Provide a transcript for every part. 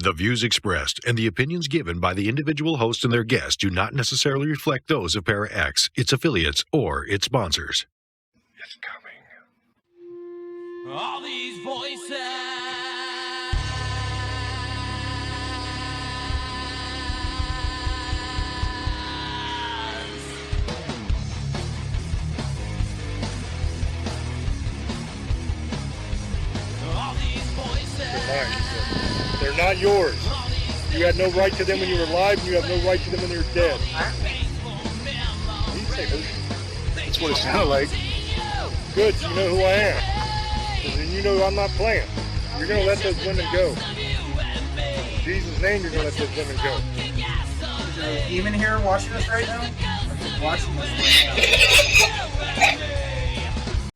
The views expressed and the opinions given by the individual host and their guests do not necessarily reflect those of ParaX, its affiliates, or its sponsors. It's coming. All these voices. All these voices. They're mine. They're not yours. You had no right to them when you were alive, and you have no right to them when you're dead. That's what it sounded like. Good, so you know who I am. Because then you know I'm not playing. You're going to let those women go. In Jesus' name, you're going to let those women go. Is there a demon here watching us right now? Watching us right now.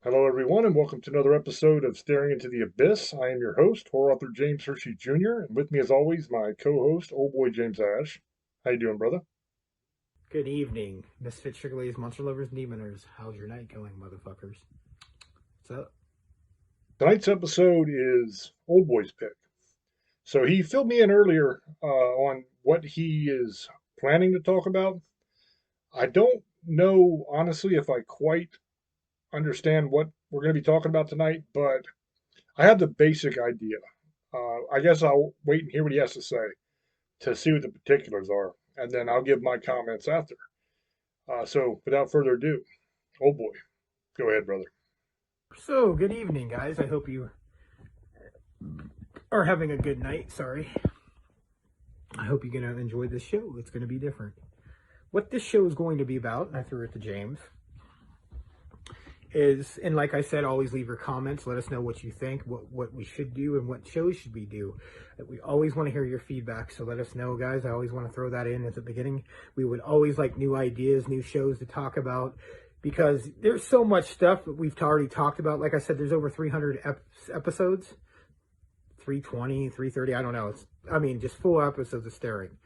Hello, everyone, and welcome to another episode of Staring into the Abyss. I am your host, horror author James Hershey Jr., and with me, as always, my co-host, old boy James Ash. How you doing, brother? Good evening, Misfit Chicklets, Monster Lovers, and Demoners. How's your night going, motherfuckers? What's up? Tonight's episode is Old Boy's pick. So he filled me in earlier on what he is planning to talk about. I don't know, honestly, if I quite understand what we're going to be talking about tonight, but I have the basic idea. I guess I'll wait and hear what he has to say to see what the particulars are, and then I'll give my comments after. So without further ado, Old Boy, go ahead, brother. So, good evening, guys. I hope you are having a good night. Sorry. I hope you're going to enjoy this show. It's going to be different. What this show is going to be about, and I threw it to James, is, and like I said, always leave your comments. Let us know what you think, what we should do, and what shows should we do. We always want to hear your feedback, so let us know, guys. I always want to throw that in at the beginning. We would always like new ideas, new shows to talk about, because there's so much stuff that we've already talked about. Like I said, there's over 300 episodes, 320, 330, I don't know. Just full episodes of Staring.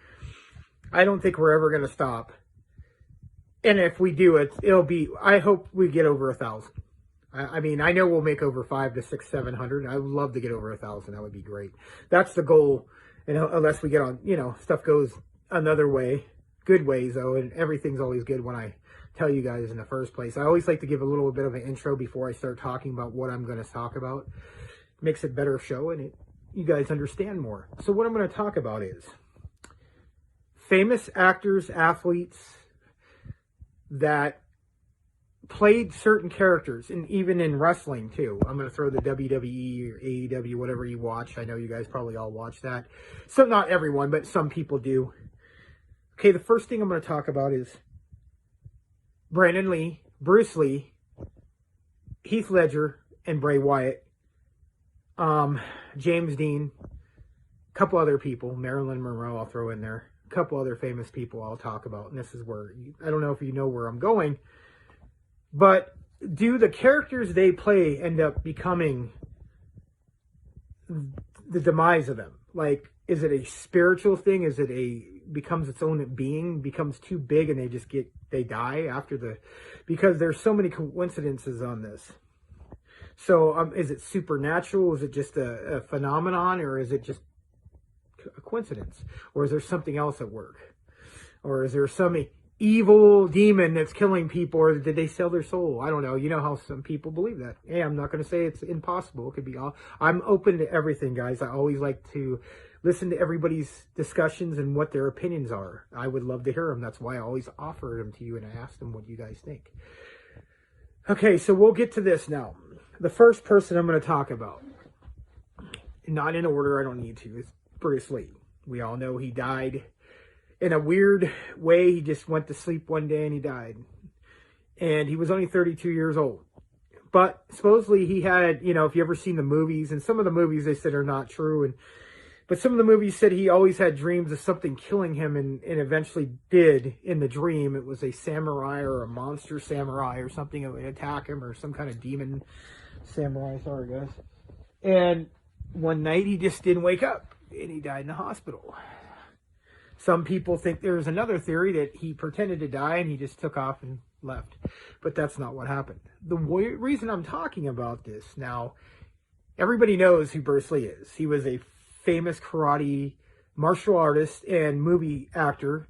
I don't think we're ever going to stop. And if we do it, it'll be, I hope we get over 1,000. I know we'll make over 500 to 600, 700. I would love to get over 1,000. That would be great. That's the goal. And unless we get on, stuff goes another way, good ways though. And everything's always good when I tell you guys in the first place. I always like to give a little bit of an intro before I start talking about what I'm going to talk about. Makes it better show, and you guys understand more. So what I'm going to talk about is famous actors, athletes that played certain characters, and even in wrestling too. I'm going to throw the WWE or AEW, whatever you watch. I know you guys probably all watch that. So not everyone, but some people do. Okay, the first thing I'm going to talk about is Brandon Lee, Bruce Lee, Heath Ledger, and Bray Wyatt. James Dean, a couple other people, Marilyn Monroe I'll throw in there. A couple other famous people I'll talk about, and this is where, I don't know if you know where I'm going, but do the characters they play end up becoming the demise of them? Like, is it a spiritual thing? Is it becomes its own being, becomes too big and they die after because there's so many coincidences on this. So is it supernatural? Is it just a phenomenon, or is it just a coincidence? Or is there something else at work? Or is there some evil demon that's killing people, or did they sell their soul? I don't know. You know how some people believe that. Hey, I'm not going to say it's impossible. It could be all. I'm open to everything, guys. I always like to listen to everybody's discussions and what their opinions are. I would love to hear them. That's why I always offer them to you, and I ask them what you guys think. Okay, so we'll get to this now. The first person I'm going to talk about, not in order, I don't need to, is Bruce Lee. We all know he died in a weird way. He just went to sleep one day and he died. And he was only 32 years old. But supposedly he had, if you ever seen the movies, and some of the movies they said are not true, but some of the movies said he always had dreams of something killing him, and eventually did in the dream. It was a samurai or a monster samurai or something that would attack him, or some kind of demon samurai, sorry guys. And one night he just didn't wake up, and he died in the hospital. Some people think there's another theory that he pretended to die and he just took off and left. But that's not what happened. The reason I'm talking about this now, everybody knows who Bruce Lee is. He was a famous karate martial artist and movie actor.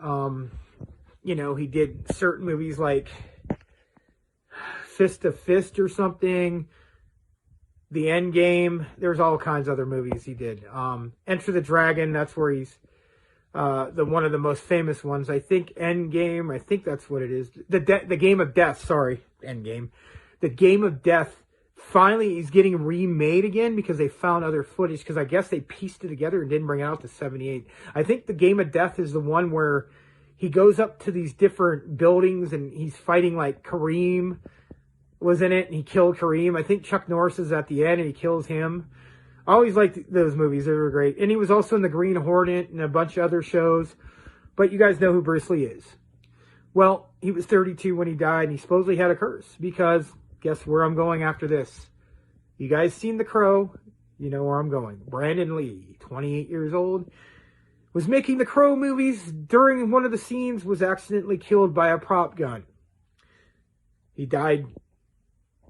You know, he did certain movies like Fist to Fist or something, The End Game. There's all kinds of other movies he did. Enter the Dragon, that's where he's one of the most famous ones. I think End Game, I think that's what it is. The Game of Death, sorry, End Game. The Game of Death finally is getting remade again because they found other footage, because I guess they pieced it together and didn't bring it out to 78. I think the Game of Death is the one where he goes up to these different buildings and he's fighting, like Kareem was in it and he killed Kareem. I think Chuck Norris is at the end and he kills him. I always liked those movies. They were great. And he was also in the Green Hornet and a bunch of other shows. But you guys know who Bruce Lee is. Well, he was 32 when he died, and he supposedly had a curse, because guess where I'm going after this? You guys seen The Crow? You know where I'm going. Brandon Lee, 28 years old, was making The Crow movies. During one of the scenes, was accidentally killed by a prop gun. He died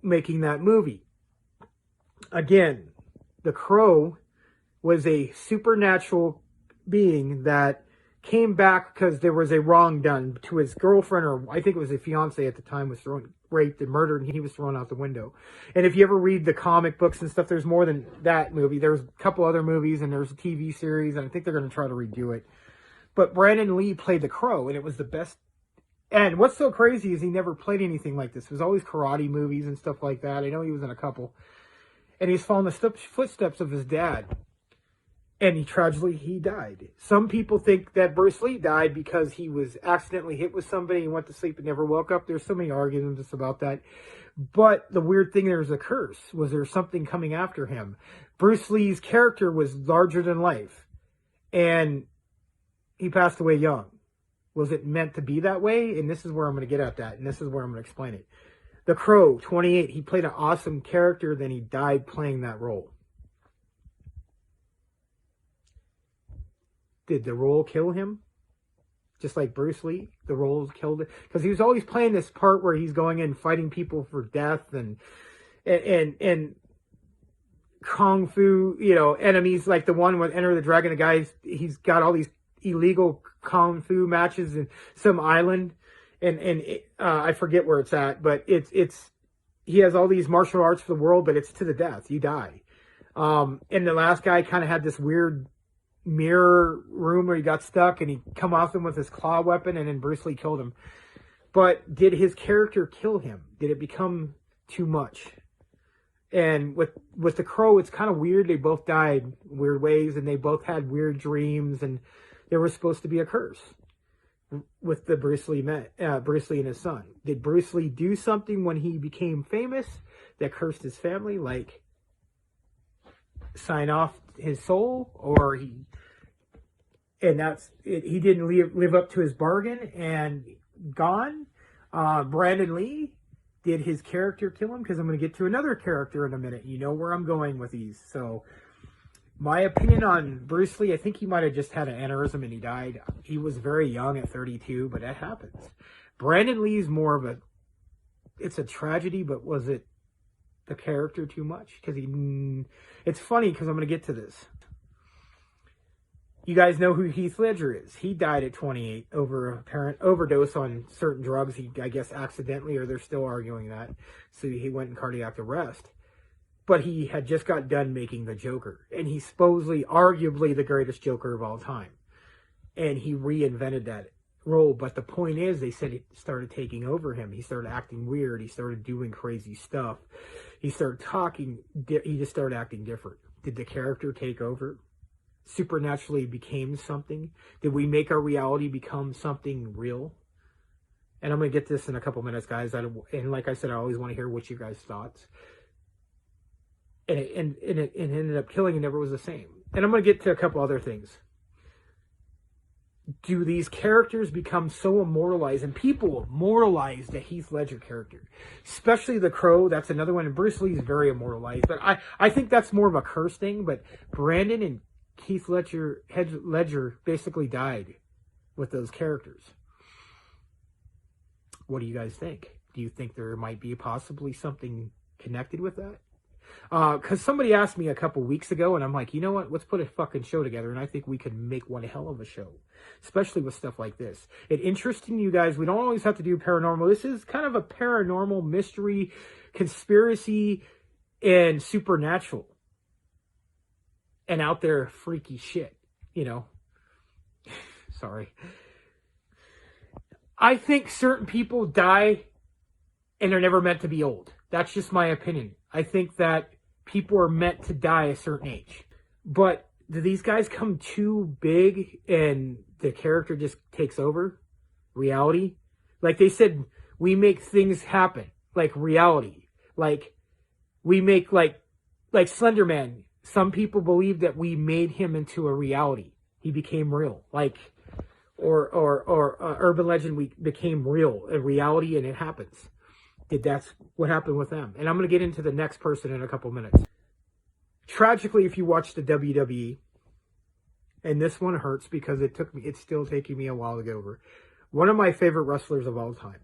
making that movie. Again, The Crow was a supernatural being that came back because there was a wrong done to his girlfriend, or I think it was a fiance at the time, was raped and murdered, and he was thrown out the window. And if you ever read the comic books and stuff, there's more than that movie. There's a couple other movies, and there's a TV series, and I think they're going to try to redo it. But Brandon Lee played the Crow, and it was the best. And what's so crazy is he never played anything like this. It was always karate movies and stuff like that. I know he was in a couple. And he's following the footsteps of his dad. And he died. Some people think that Bruce Lee died because he was accidentally hit with somebody and went to sleep and never woke up. There's so many arguments about that. But the weird thing, there was a curse. Was there something coming after him? Bruce Lee's character was larger than life. And he passed away young. Was it meant to be that way? And this is where I'm going to get at that. And this is where I'm going to explain it. The Crow, 28. He played an awesome character. Then he died playing that role. Did the role kill him? Just like Bruce Lee, the roles killed it, because he was always playing this part where he's going in fighting people for death and kung fu, you know, enemies, like the one with Enter the Dragon. The guy, he's got all these illegal kung fu matches in some island, and I forget where it's at, but it's he has all these martial arts for the world, but it's to the death. You die. And the last guy kind of had this weird mirror room where he got stuck, and he come off him with his claw weapon, and then Bruce Lee killed him. But did his character kill him? Did it become too much? And with the Crow, it's kind of weird. They both died weird ways, and they both had weird dreams, and there was supposed to be a curse with the Bruce Lee and his son. Did Bruce Lee do something when he became famous that cursed his family, like sign off his soul, or he didn't live up to his bargain and gone? Brandon Lee, did his character kill him? Because I'm going to get to another character in a minute. You know where I'm going with these. So my opinion on Bruce Lee, I think he might have just had an aneurysm and he died. He was very young at 32, but that happens. Brandon Lee's more of it's a tragedy, but was it the character too much? Because it's funny, because I'm going to get to this. You guys know who Heath Ledger is. He died at 28 over a apparent overdose on certain drugs. He, I guess, accidentally, or they're still arguing that. So he went in cardiac arrest. But he had just got done making the Joker. And he's supposedly, arguably, the greatest Joker of all time. And he reinvented that role. But the point is, they said it started taking over him. He started acting weird. He started doing crazy stuff. He started talking. He just started acting different. Did the character take over? Supernaturally became something? Did we make our reality become something real? And I'm going to get this in a couple minutes, guys. And like I said, I always want to hear what you guys' thoughts. And it ended up killing, and never was the same. And I'm going to get to a couple other things. Do these characters become so immortalized, and people immortalize the Heath Ledger character, especially the Crow? That's another one. And Bruce Lee is very immortalized, but I think that's more of a curse thing. But Brandon and Heath Ledger basically died with those characters. What do you guys think? Do you think there might be possibly something connected with that? Because somebody asked me a couple weeks ago, and I'm like, you know what? Let's put a fucking show together, and I think we could make one hell of a show, especially with stuff like this. It interesting you guys. We don't always have to do paranormal. This is kind of a paranormal mystery, conspiracy, and supernatural, and out there freaky shit. You know. Sorry. I think certain people die, and they're never meant to be old. That's just my opinion. I think that people are meant to die a certain age. But do these guys come too big and the character just takes over reality? Like they said, we make things happen, like reality. Like we make like Slender Man. Some people believe that we made him into a reality. He became real. Like or urban legend, we became real, a reality, and it happens. That's what happened with them. And I'm going to get into the next person in a couple minutes. Tragically, if you watch the WWE, and this one hurts because it's still taking me a while to get over. One of my favorite wrestlers of all time,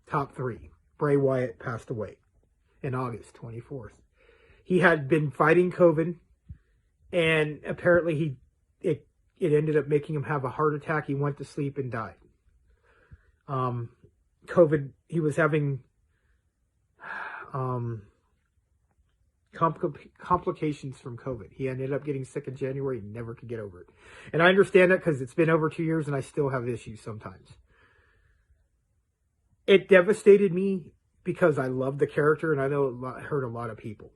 top 3, Bray Wyatt, passed away in August 24th. He had been fighting COVID, and apparently it ended up making him have a heart attack. He went to sleep and died. COVID, he was having complications from COVID. He ended up getting sick in January and never could get over it. And I understand that because it's been over 2 years and I still have issues sometimes. It devastated me because I love the character and I know it hurt a lot of people.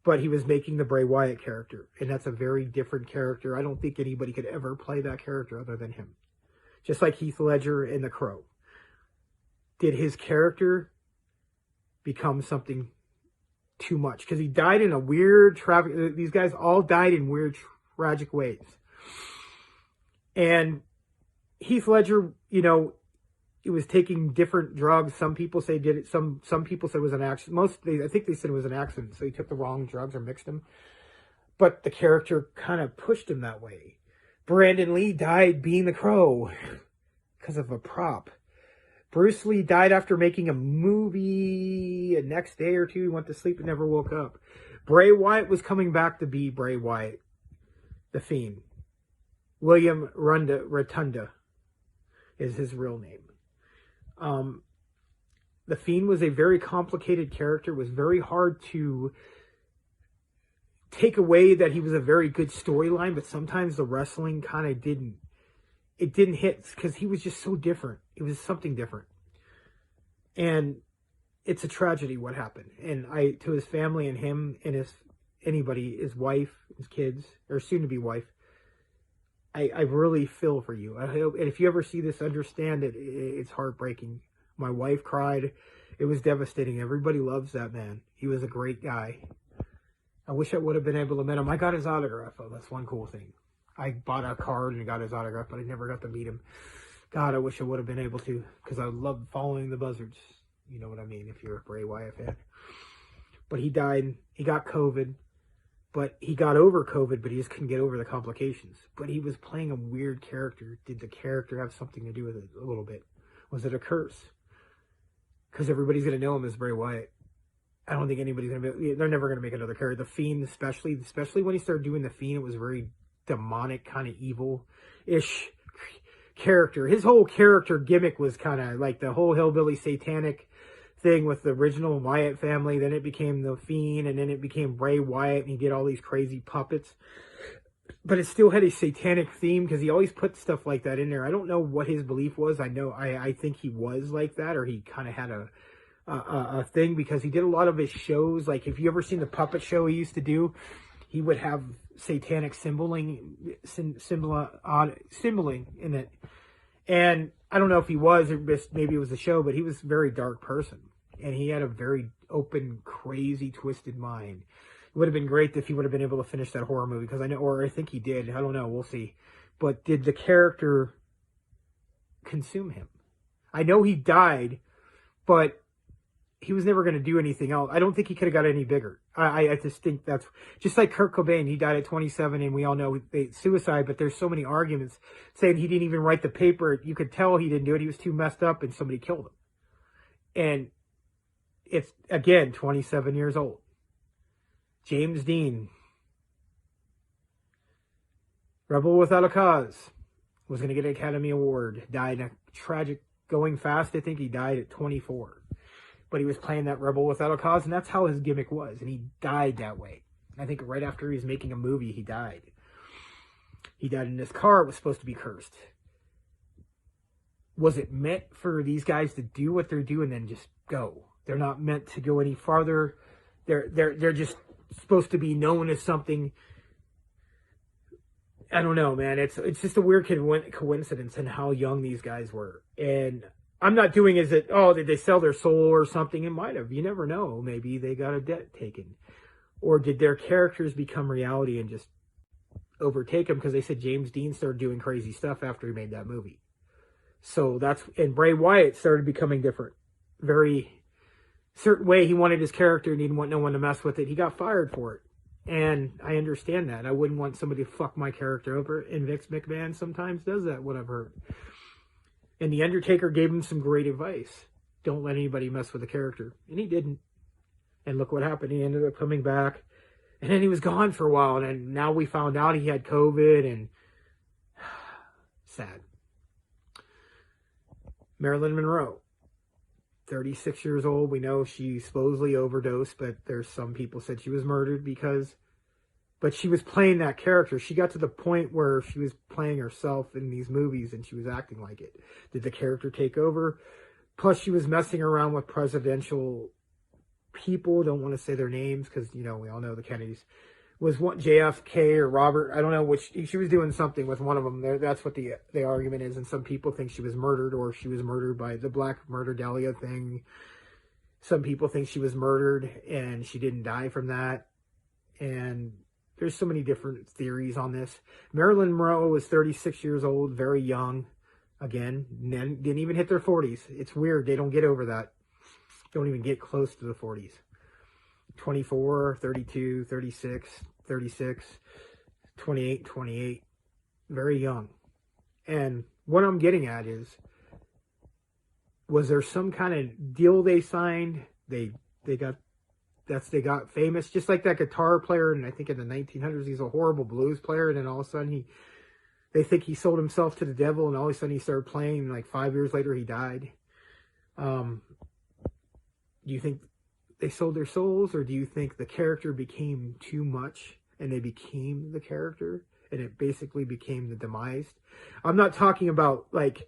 But he was making the Bray Wyatt character, and that's a very different character. I don't think anybody could ever play that character other than him. Just like Heath Ledger in The Crow. Did his character become something too much? Because he died in a weird, these guys all died in weird, tragic ways. And Heath Ledger, you know, he was taking different drugs. Some people say did it. Some people said it was an accident. I think they said it was an accident. So he took the wrong drugs or mixed them. But the character kind of pushed him that way. Brandon Lee died being the Crow because of a prop. Bruce Lee died after making a movie. The next day or two, he went to sleep and never woke up. Bray Wyatt was coming back to be Bray Wyatt, the Fiend. William Rotunda is his real name. The Fiend was a very complicated character. It was very hard to take away that he was a very good storyline, but sometimes the wrestling kind of didn't hit because he was just so different. It was something different. And it's a tragedy what happened. And to his family and him and his wife, his kids, or soon to be wife, I really feel for you. I hope, and if you ever see this, understand that it's heartbreaking. My wife cried. It was devastating. Everybody loves that man. He was a great guy. I wish I would have been able to meet him. I got his autograph. Oh, that's one cool thing. I bought a card and got his autograph, but I never got to meet him. God, I wish I would have been able to, because I love following the Buzzards. You know what I mean, if you're a Bray Wyatt fan. But he died. He got COVID. But he got over COVID, but he just couldn't get over the complications. But he was playing a weird character. Did the character have something to do with it a little bit? Was it a curse? Because everybody's going to know him as Bray Wyatt. I don't think anybody's going to be... They're never going to make another character. The Fiend, especially when he started doing The Fiend, it was very demonic, kind of evil-ish character. His whole character gimmick was kind of like the whole hillbilly satanic thing with the original Wyatt family. Then it became the Fiend, and then it became Bray Wyatt, and he did all these crazy puppets. But it still had a satanic theme because he always put stuff like that in there. I don't know what his belief was. I think he was like that, or he kind of had a thing because he did a lot of his shows. Like if you ever seen the puppet show he used to do, he would have satanic symboling in it. And I don't know if he was, or maybe it was a show, but he was a very dark person. And he had a very open, crazy, twisted mind. It would have been great if he would have been able to finish that horror movie, because I think he did. I don't know. We'll see. But did the character consume him? I know he died, but he was never going to do anything else. I don't think he could have got any bigger. I just think that's just like Kurt Cobain. He died at 27, and we all know suicide, but there's so many arguments saying he didn't even write the paper. You could tell he didn't do it. He was too messed up, and somebody killed him. And it's, again, 27 years old. James Dean, Rebel Without a Cause, was going to get an Academy Award. Died in a tragic, going fast, I think he died at 24. But he was playing that Rebel Without a Cause, and that's how his gimmick was. And he died that way. I think right after he was making a movie, he died. He died in his car. It was supposed to be cursed. Was it meant for these guys to do what they're doing and then just go? They're not meant to go any farther. They're just supposed to be known as something. I don't know, man. It's just a weird coincidence in how young these guys were. And I'm not doing is it, oh, did they sell their soul or something? It might have. You never know. Maybe they got a debt taken. Or did their characters become reality and just overtake them? Because they said James Dean started doing crazy stuff after he made that movie. So and Bray Wyatt started becoming different. Very certain way. He wanted his character and he didn't want no one to mess with it. He got fired for it. And I understand that. I wouldn't want somebody to fuck my character over. And Vince McMahon sometimes does that, what I've heard. And The Undertaker gave him some great advice. Don't let anybody mess with the character. And he didn't. And look what happened. He ended up coming back. And then he was gone for a while. And then now we found out he had COVID. And sad. Marilyn Monroe. 36 years old. We know she supposedly overdosed, but there's some people said she was murdered but she was playing that character. She got to the point where she was playing herself in these movies and she was acting like it. Did the character take over? Plus she was messing around with presidential people. Don't want to say their names because, we all know the Kennedys. Was what JFK or Robert, I don't know which, she was doing something with one of them. That's what the argument is. And some people think she was murdered or she was murdered by the Black Murder Dahlia thing. Some people think she was murdered and she didn't die from that. And there's so many different theories on this. Marilyn Monroe was 36 years old, very young. Again, men didn't even hit their 40s. It's weird. They don't get over that. Don't even get close to the 40s. 24, 32, 36, 36, 28, 28. Very young. And what I'm getting at is, was there some kind of deal they signed? They got famous, just like that guitar player. And I think in the 1900s, he's a horrible blues player. And then all of a sudden they think he sold himself to the devil. And all of a sudden he started playing. Like 5 years later, he died. Do you think they sold their souls, or do you think the character became too much and they became the character and it basically became the demise? I'm not talking about like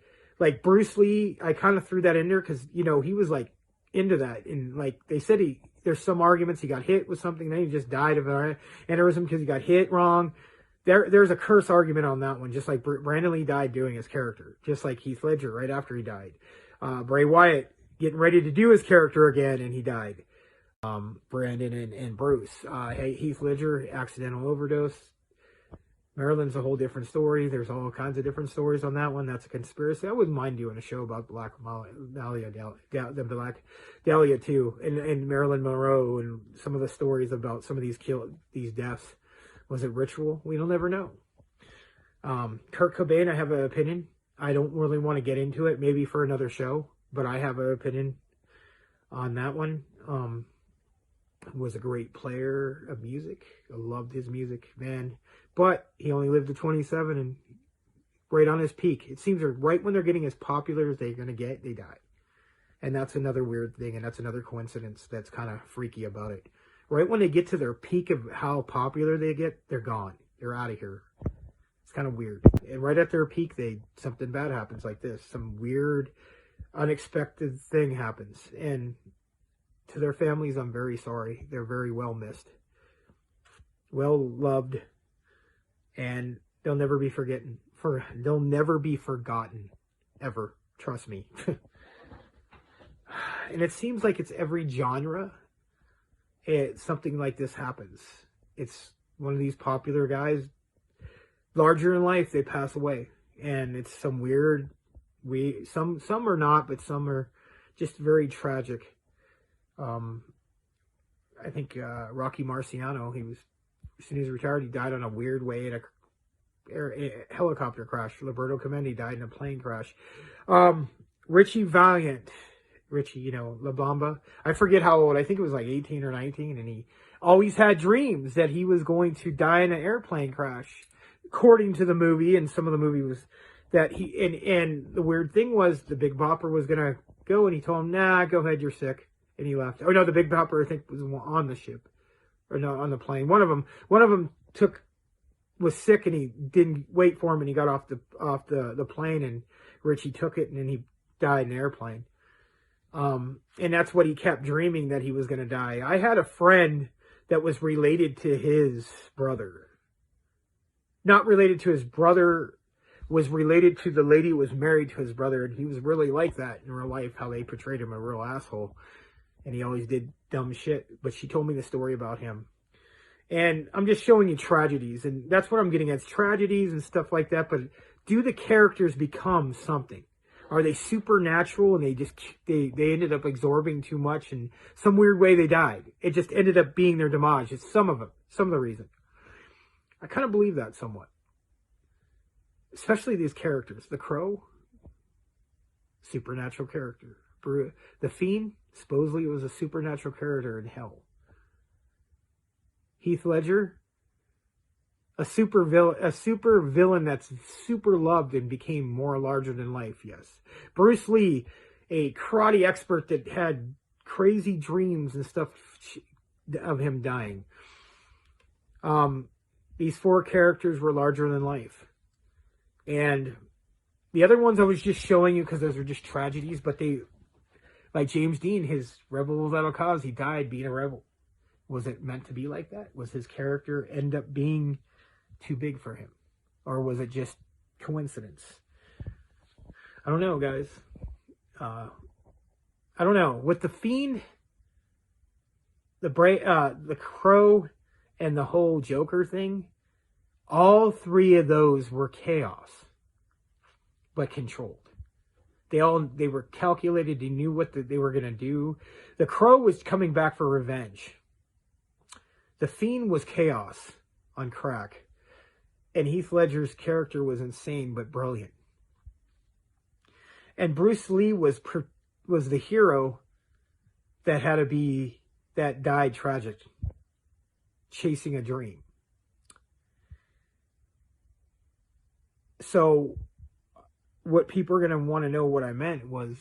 Bruce Lee. I kind of threw that in there because, he was like into that. And like they said, there's some arguments he got hit with something, then he just died of an aneurysm because he got hit wrong. There's a curse argument on that one, just like Brandon Lee died doing his character, just like Heath Ledger right after he died. Bray Wyatt getting ready to do his character again and he died. Brandon and Bruce. Heath Ledger, accidental overdose. Marilyn's a whole different story. There's all kinds of different stories on that one. That's a conspiracy. I wouldn't mind doing a show about Black Dahlia too, and Marilyn Monroe and some of the stories about some of these deaths. Was it ritual? We'll never know. Kurt Cobain, I have an opinion. I don't really want to get into it, maybe for another show, but I have an opinion on that one. Was a great player of music. I loved his music, man. But he only lived to 27 and right on his peak. It seems right when they're getting as popular as they're going to get, they die. And that's another weird thing, and that's another coincidence that's kind of freaky about it. Right when they get to their peak of how popular they get, they're gone. They're out of here. It's kind of weird. And right at their peak, something bad happens like this. Some weird, unexpected thing happens. And to their families, I'm very sorry. They're very well missed, well loved, and they'll never be forgotten. They'll never be forgotten, ever. Trust me. And it seems like it's every genre. Something like this happens. It's one of these popular guys, larger in life, they pass away, and it's some weird. Some are not, but some are just very tragic. I think Rocky Marciano, as soon as he retired, he died on a weird way in a helicopter crash. Roberto Clemente died in a plane crash. Richie Valiant, La Bamba, I forget how old, I think it was like 18 or 19, and he always had dreams that he was going to die in an airplane crash, according to the movie. And some of the movie was that and the weird thing was the Big Bopper was going to go, and he told him, nah, go ahead, you're sick. And he left. Oh no, the Big Bopper, I think, was on the ship, or no, on the plane. One of them was sick, and he didn't wait for him, and he got off the plane, and Richie took it, and then he died in an airplane. And that's what he kept dreaming, that he was going to die. I had a friend that was related to his brother. Not related to his brother, was related to the lady who was married to his brother, and he was really like that in real life, how they portrayed him, a real asshole. And he always did dumb shit. But she told me the story about him. And I'm just showing you tragedies, and that's what I'm getting at. It's tragedies and stuff like that, but do the characters become something? Are they supernatural, and they ended up absorbing too much, and some weird way they died? It just ended up being their demise. It's some of the reason. I kind of believe that somewhat. Especially these characters. The Crow, supernatural character. The Fiend, supposedly it was a supernatural character in hell. Heath Ledger, a super villain that's super loved and became more larger than life, yes. Bruce Lee, a karate expert that had crazy dreams and stuff of him dying. These 4 characters were larger than life. And the other ones I was just showing you because those are just tragedies, but like James Dean, his Rebel Without a Cause, he died being a rebel. Was it meant to be like that? Was his character end up being too big for him? Or was it just coincidence? I don't know, guys. I don't know. With the Fiend, the Crow, and the whole Joker thing, all 3 of those were chaos, but controlled. They were calculated. They knew what they were going to do. The Crow was coming back for revenge. The Fiend was chaos on crack. And Heath Ledger's character was insane but brilliant. And Bruce Lee was the hero that died tragic, chasing a dream. So what people are going to want to know what I meant was,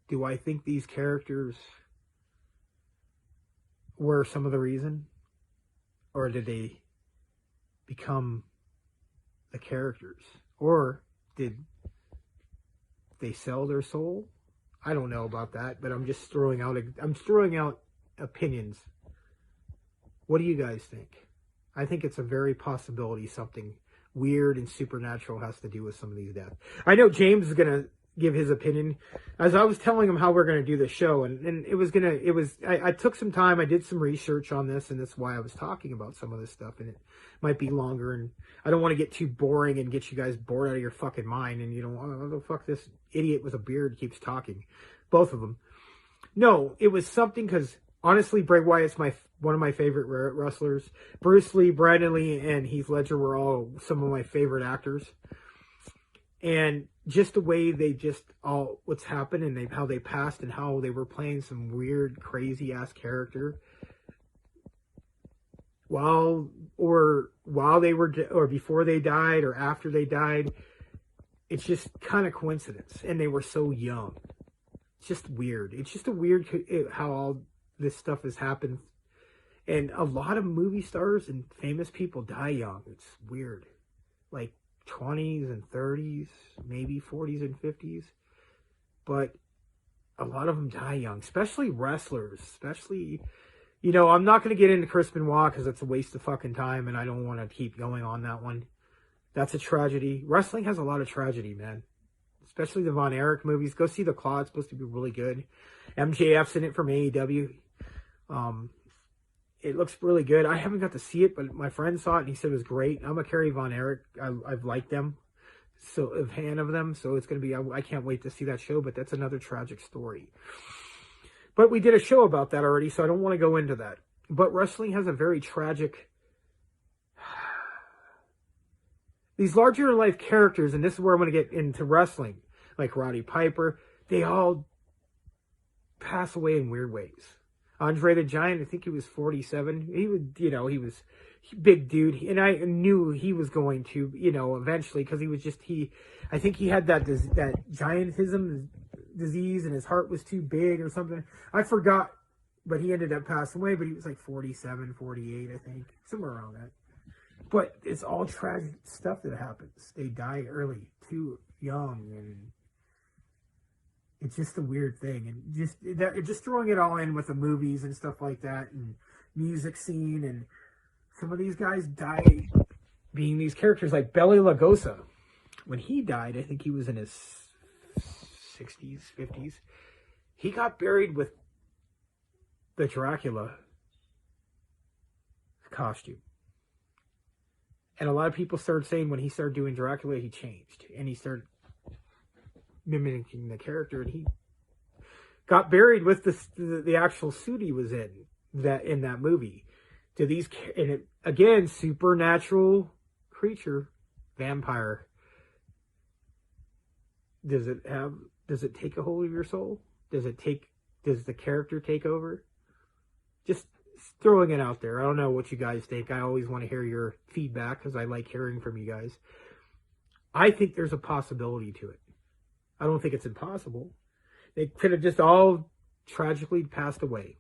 do I think these characters were some of the reason? Or did they become the characters? Or did they sell their soul? I don't know about that, but I'm just throwing out opinions. What do you guys think? I think it's a very possibility something weird and supernatural has to do with some of these deaths. I know James is going to give his opinion. As I was telling him how we're going to do this show, and I took some time, I did some research on this, and that's why I was talking about some of this stuff, and it might be longer, and I don't want to get too boring and get you guys bored out of your fucking mind, and oh, the fuck, this idiot with a beard keeps talking. Both of them. No, it was something, because honestly, Bray Wyatt's one of my favorite wrestlers. Bruce Lee, Brandon Lee, and Heath Ledger were all some of my favorite actors. And just the way what's happened and how they passed and how they were playing some weird, crazy ass character while they were, or before they died or after they died. It's just kind of coincidence. And they were so young. It's just weird. It's just a weird how all this stuff has happened. And a lot of movie stars and famous people die young. It's weird. Like 20s and 30s, maybe 40s and 50s. But a lot of them die young, especially wrestlers. Especially, I'm not going to get into Chris Benoit because it's a waste of fucking time and I don't want to keep going on that one. That's a tragedy. Wrestling has a lot of tragedy, man. Especially the Von Erich movies. Go see The Claw. It's supposed to be really good. MJF's in it from AEW. It looks really good. I haven't got to see it, but my friend saw it and he said it was great. I'm a Kerry Von Erich. I've liked them. So a fan of them. So it's going to be, I can't wait to see that show, but that's another tragic story. But we did a show about that already, so I don't want to go into that. But wrestling has a very tragic, these larger life characters, and this is where I'm going to get into wrestling, like Roddy Piper, they all pass away in weird ways. Andre the Giant, I think he was 47. He was, he was big dude, and I knew he was going to, eventually, because I think he had that giantism disease, and his heart was too big or something. I forgot, but he ended up passing away. But he was like 47, 48, I think, somewhere around that. But it's all tragic stuff that happens. They die early, too young, and it's just a weird thing. And just throwing it all in with the movies and stuff like that, and music scene, and some of these guys die being these characters, like Bela Lugosi. When he died, I think he was in his 60s, 50s. He got buried with the Dracula costume. And a lot of people started saying when he started doing Dracula, he changed. And he started mimicking the character. And he got buried with the actual suit he was in that movie. Again, supernatural creature, vampire. Does it take a hold of your soul? Does the character take over? Just throwing it out there. I don't know what you guys think. I always want to hear your feedback because I like hearing from you guys. I think there's a possibility to it. I don't think it's impossible. They could have just all tragically passed away.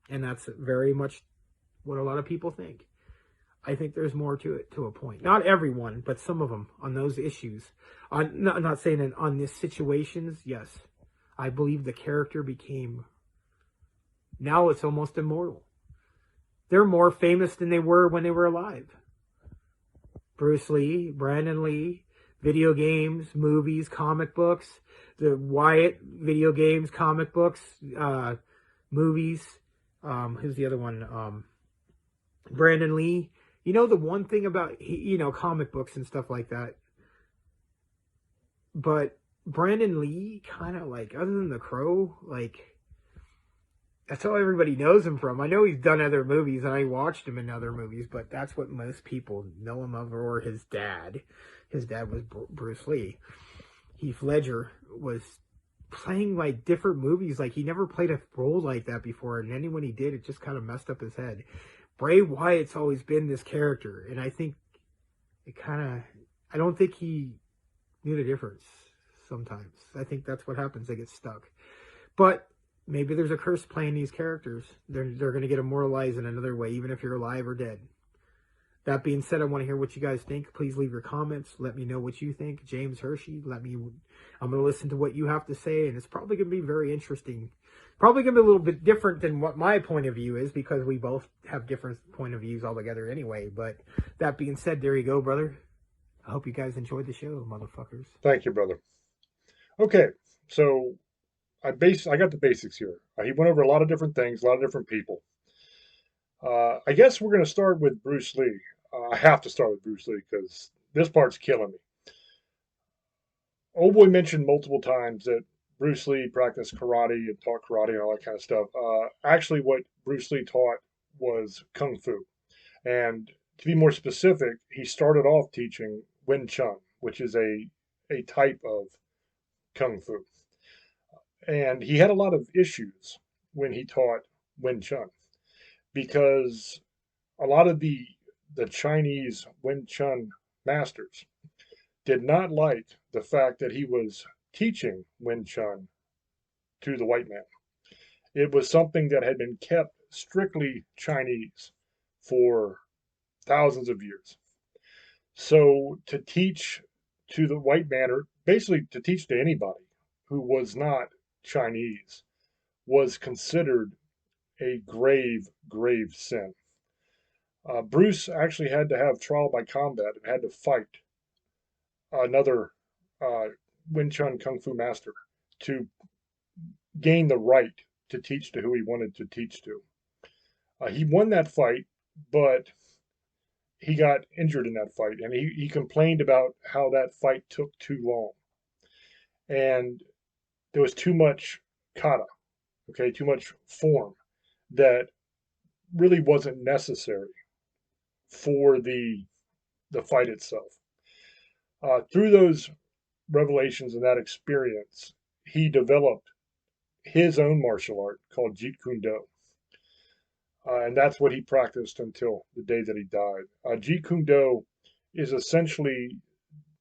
And that's very much what a lot of people think. I think there's more to it, to a point. Not everyone, but some of them on those issues. I'm not saying that on these situations, yes. I believe the character became, now it's almost immortal. They're more famous than they were when they were alive. Bruce Lee, Brandon Lee, video games, movies, comic books, the Wyatt video games, comic books, movies. Who's the other one? Brandon Lee. You know, the one thing about, comic books and stuff like that. But Brandon Lee, kind of like, other than The Crow, like, that's all everybody knows him from. I know he's done other movies, and I watched him in other movies, but that's what most people know him of, or his dad. His dad was Bruce Lee. Heath Ledger was playing, like, different movies. Like, he never played a role like that before, and then when he did, it just kind of messed up his head. Bray Wyatt's always been this character, and I think I don't think he knew the difference sometimes. I think that's what happens. They get stuck. But maybe there's a curse playing these characters. They're going to get immortalized in another way, even if you're alive or dead. That being said, I want to hear what you guys think. Please leave your comments. Let me know what you think. James Hershey, I'm going to listen to what you have to say, and it's probably going to be very interesting. Probably going to be a little bit different than what my point of view is, because we both have different point of views altogether anyway. But that being said, there you go, brother. I hope you guys enjoyed the show, motherfuckers. Thank you, brother. Okay, so I got the basics here. He went over a lot of different things, a lot of different people. I guess we're going to start with Bruce Lee. I have to start with Bruce Lee because this part's killing me. Old boy mentioned multiple times that Bruce Lee practiced karate and taught karate and all that kind of stuff. Actually, what Bruce Lee taught was kung fu. And to be more specific, he started off teaching Wing Chun, which is a type of kung fu. And he had a lot of issues when he taught Wing Chun because a lot of the Chinese Wing Chun masters did not like the fact that he was teaching Wing Chun to the white man. It was something that had been kept strictly Chinese for thousands of years. So to teach to the white man, or basically to teach to anybody who was not Chinese, was considered a grave, grave sin. Bruce actually had to have trial by combat and had to fight another Wing Chun Kung Fu master to gain the right to teach to who he wanted to teach to. He won that fight, but he got injured in that fight, and he complained about how that fight took too long. And there was too much kata, too much form that really wasn't necessary for the fight itself. Through those revelations and that experience, he developed his own martial art called Jeet Kune Do. And that's what he practiced until the day that he died. Jeet Kune Do is essentially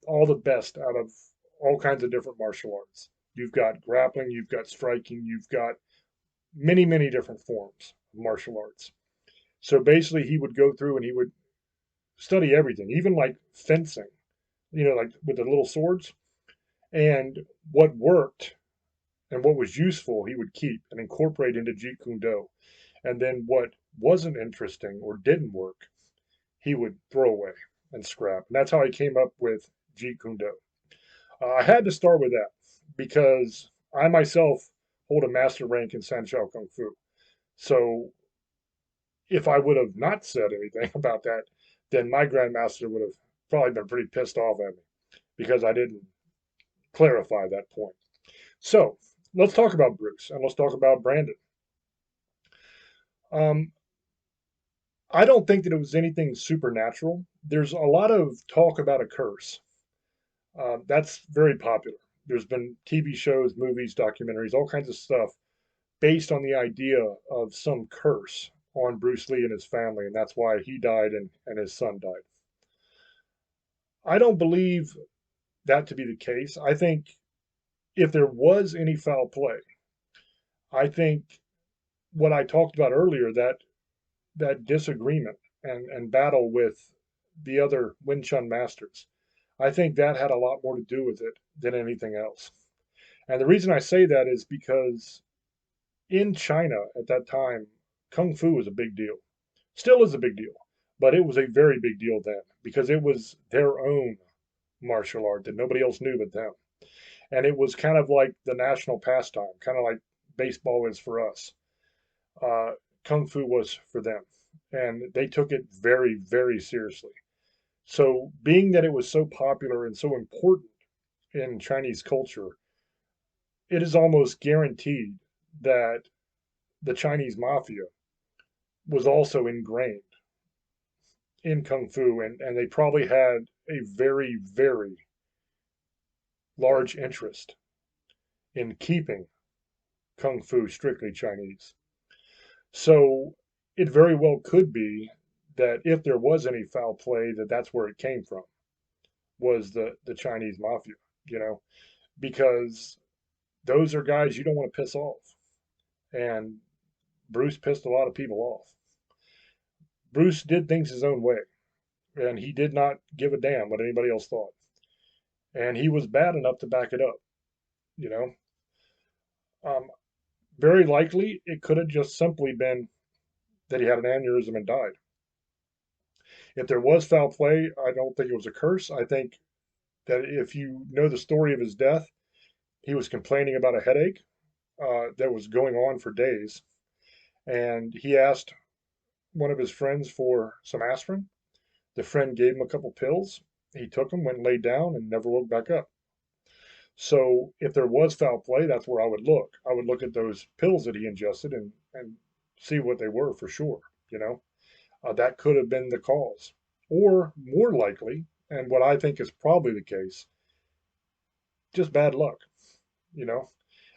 all the best out of all kinds of different martial arts. You've got grappling, you've got striking, you've got many, many different forms of martial arts. So basically, he would go through and he would study everything, even like fencing, like with the little swords. And what worked and what was useful, he would keep and incorporate into Jeet Kune Do. And then what wasn't interesting or didn't work, he would throw away and scrap. And that's how he came up with Jeet Kune Do. I had to start with that because I myself hold a master rank in Sanshou Kung Fu. So if I would have not said anything about that, then my grandmaster would have probably been pretty pissed off at me because I didn't clarify that point. So let's talk about Bruce and let's talk about Brandon. Um, I don't think that it was anything supernatural. There's a lot of talk about a curse. That's very popular. There's been TV shows, movies, documentaries, all kinds of stuff based on the idea of some curse on Bruce Lee and his family, and that's why he died and his son died. I don't believe that to be the case. I think if there was any foul play, I think what I talked about earlier, that disagreement and battle with the other Wing Chun masters, I think that had a lot more to do with it than anything else. And the reason I say that is because in China at that time, Kung Fu was a big deal. Still is a big deal, but it was a very big deal then because it was their own martial art that nobody else knew but them. And it was kind of like the national pastime, kind of like baseball is for us. Uh, Kung Fu was for them. And they took it very, very seriously. So, being that it was so popular and so important in Chinese culture, it is almost guaranteed that the Chinese mafia was also ingrained in Kung Fu, and they probably had a very, very large interest in keeping Kung Fu strictly Chinese. So it very well could be that if there was any foul play, that's where it came from, was the Chinese mafia, you know, because those are guys you don't want to piss off. And Bruce pissed a lot of people off. Bruce did things his own way, and he did not give a damn what anybody else thought. And he was bad enough to back it up, you know. Um, Very likely, it could have just simply been that he had an aneurysm and died. If there was foul play, I don't think it was a curse. I think that if you know the story of his death, he was complaining about a headache that was going on for days. And he asked one of his friends for some aspirin. The friend gave him a couple pills. He took them, went and laid down, and never woke back up. So if there was foul play, that's where I would look. I would look at those pills that he ingested and see what they were for sure. You know, that could have been the cause. Or more likely, and what I think is probably the case, just bad luck. You know,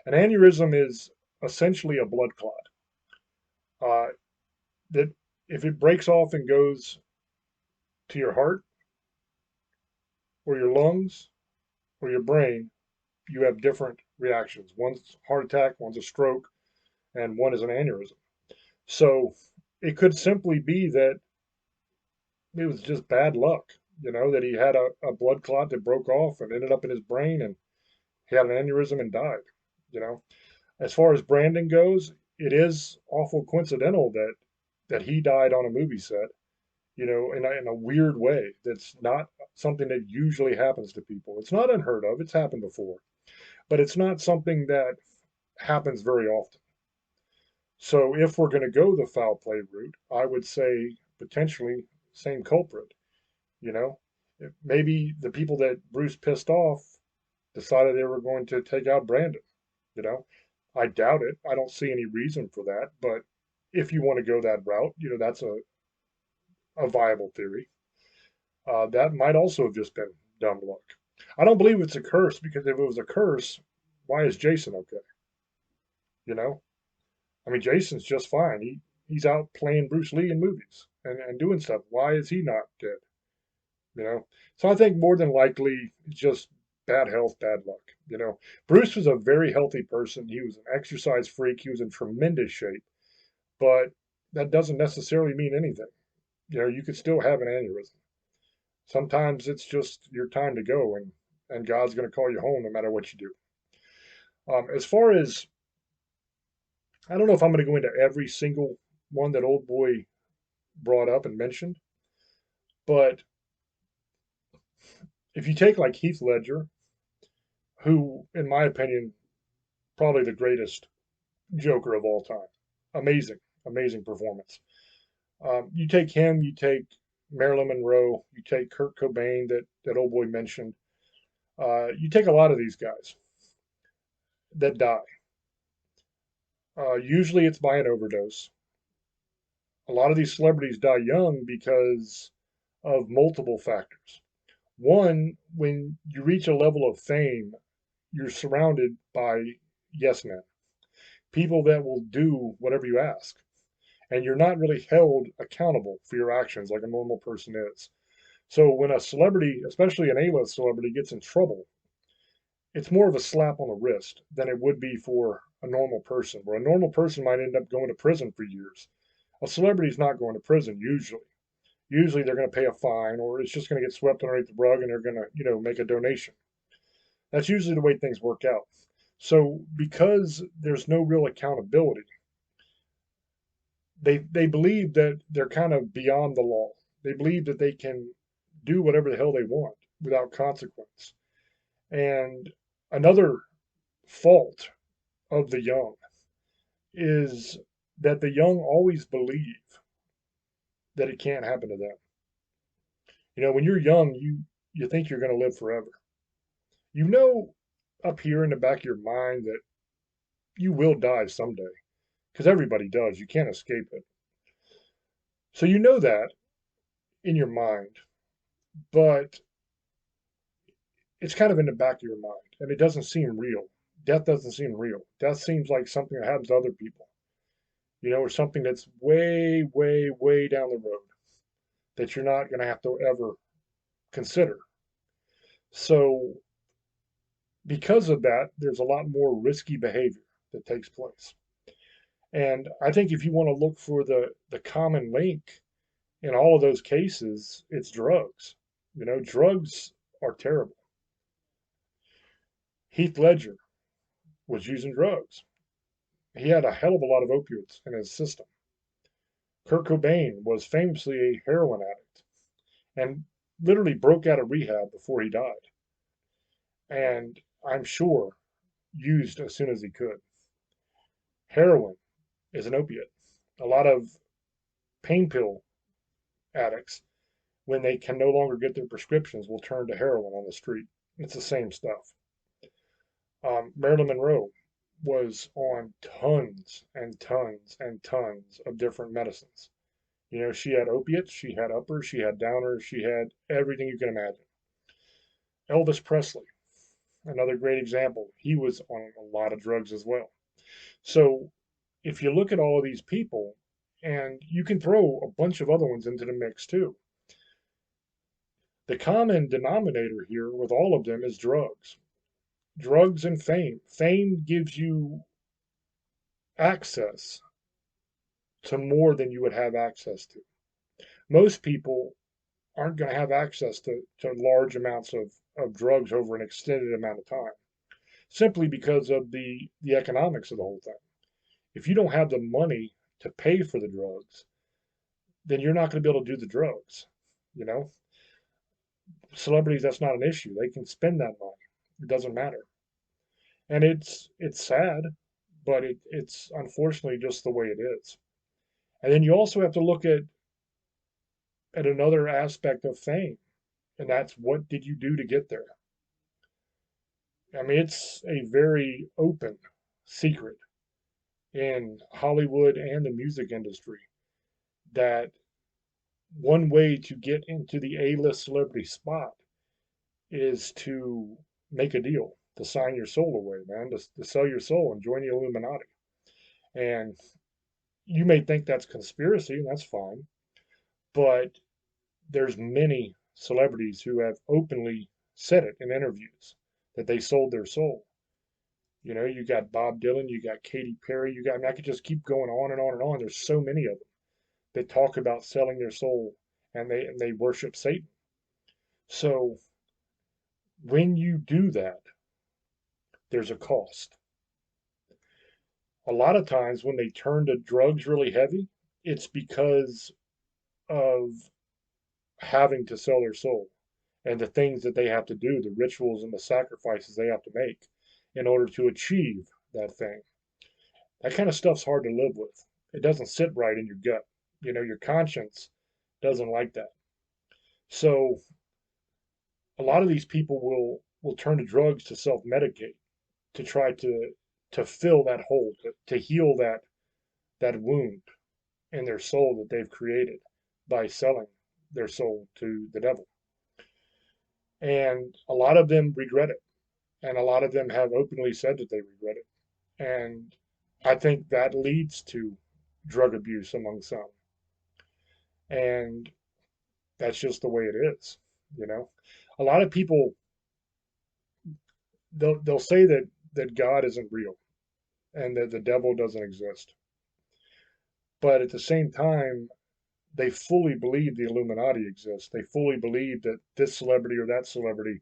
an aneurysm is essentially a blood clot. Uh, that if it breaks off and goes to your heart or your lungs or your brain, you have different reactions. One's heart attack, one's a stroke, and one is an aneurysm. So it could simply be that it was just bad luck, that he had a blood clot that broke off and ended up in his brain and he had an aneurysm and died. You know, as far as Brandon goes, it is awful coincidental that he died on a movie set, in a weird way. That's not something that usually happens to people. It's not unheard of. It's happened before, but it's not something that happens very often. So if we're going to go the foul play route, I would say potentially same culprit. You know, maybe the people that Bruce pissed off decided they were going to take out Brandon. You know, I doubt it. I don't see any reason for that. But if you want to go that route, that's a viable theory. That might also have just been dumb luck. I don't believe it's a curse because if it was a curse, why is Jason okay? You know, I mean, Jason's just fine. He's out playing Bruce Lee in movies and doing stuff. Why is he not dead? You know? So I think more than likely it's just bad health, bad luck. Bruce was a very healthy person. He was an exercise freak. He was in tremendous shape, but that doesn't necessarily mean anything. You could still have an aneurysm. Sometimes it's just your time to go, and God's going to call you home no matter what you do. As far as, I don't know if I'm going to go into every single one that old boy brought up and mentioned, but if you take like Heath Ledger, who, in my opinion, probably the greatest Joker of all time, amazing, amazing performance. You take him, you take Marilyn Monroe, you take Kurt Cobain that old boy mentioned. You take a lot of these guys that die. Usually it's by an overdose. A lot of these celebrities die young because of multiple factors. One, when you reach a level of fame, you're surrounded by yes men, people that will do whatever you ask. And you're not really held accountable for your actions like a normal person is. So when a celebrity, especially an A-list celebrity, gets in trouble, it's more of a slap on the wrist than it would be for a normal person, where a normal person might end up going to prison for years. A celebrity is not going to prison usually. Usually they're going to pay a fine, or it's just going to get swept underneath the rug and they're going to, make a donation. That's usually the way things work out. So because there's no real accountability, they believe that they're kind of beyond the law. They believe that they can do whatever the hell they want without consequence. And another fault of the young is that the young always believe that it can't happen to them. When you're young, you think you're going to live forever. You know up here in the back of your mind that you will die someday because everybody does. You can't escape it. So you know that in your mind, but it's kind of in the back of your mind and it doesn't seem real. Death doesn't seem real. Death seems like something that happens to other people, or something that's way, way, way down the road that you're not going to have to ever consider. So, because of that, there's a lot more risky behavior that takes place. And I think if you want to look for the common link in all of those cases, it's drugs. Drugs are terrible. Heath Ledger was using drugs. He had a hell of a lot of opiates in his system. Kurt Cobain was famously a heroin addict and literally broke out of rehab before he died. And I'm sure used as soon as he could. Heroin is an opiate. A lot of pain pill addicts, when they can no longer get their prescriptions, will turn to heroin on the street. It's the same stuff. Marilyn Monroe was on tons and tons and tons of different medicines. She had opiates, she had uppers, she had downers, she had everything you can imagine. Elvis Presley, another great example. He was on a lot of drugs as well. So if you look at all of these people, and you can throw a bunch of other ones into the mix too, the common denominator here with all of them is drugs. Drugs and fame. Fame gives you access to more than you would have access to. Most people aren't going to have access to large amounts of drugs over an extended amount of time, simply because of the economics of the whole thing. If you don't have the money to pay for the drugs, then you're not going to be able to do the drugs. You know, Celebrities, that's not an issue. They can spend that money. It doesn't matter. And it's sad, but it's unfortunately just the way it is. And then you also have to look at another aspect of fame, and that's what did you do to get there? I mean, it's a very open secret in Hollywood and the music industry that one way to get into the A-list celebrity spot is to make a deal, to sign your soul away, man, to sell your soul and join the Illuminati. And You may think that's conspiracy, and that's fine, but there's many celebrities who have openly said it in interviews that they sold their soul. You know, you got Bob Dylan, you got Katy Perry, you got, I mean, I could just keep going on and on and on. There's so many of them that talk about selling their soul, and they worship Satan. So when you do that, there's a cost. A lot of times when they turn to drugs really heavy, it's because of having to sell their soul and the things that they have to do, the rituals and the sacrifices they have to make in order to achieve that thing. That kind of stuff's hard to live with. It doesn't sit right in your gut. You know, your conscience doesn't like that. So a lot of these people will turn to drugs to self-medicate, to try to fill that hole, to heal that wound in their soul that they've created by selling their soul to the devil. And a lot of them regret it. And a lot of them have openly said that they regret it. And I think that leads to drug abuse among some. And that's just the way it is, you know. A lot of people they'll say that God isn't real and that the devil doesn't exist. But at the same time, they fully believe the Illuminati exists. They fully believe that this celebrity or that celebrity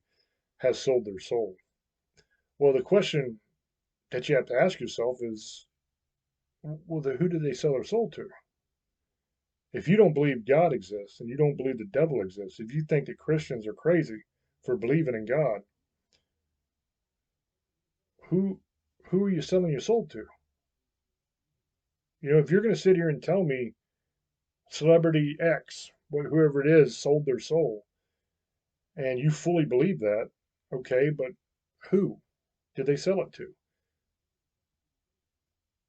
has sold their soul. Well, the question that you have to ask yourself is, well, who did they sell their soul to? If you don't believe God exists and you don't believe the devil exists, if you think that Christians are crazy for believing in God, who who are you selling your soul to? You know, if you're going to sit here and tell me celebrity X, whoever it is, sold their soul, and you fully believe that, okay, but who did they sell it to?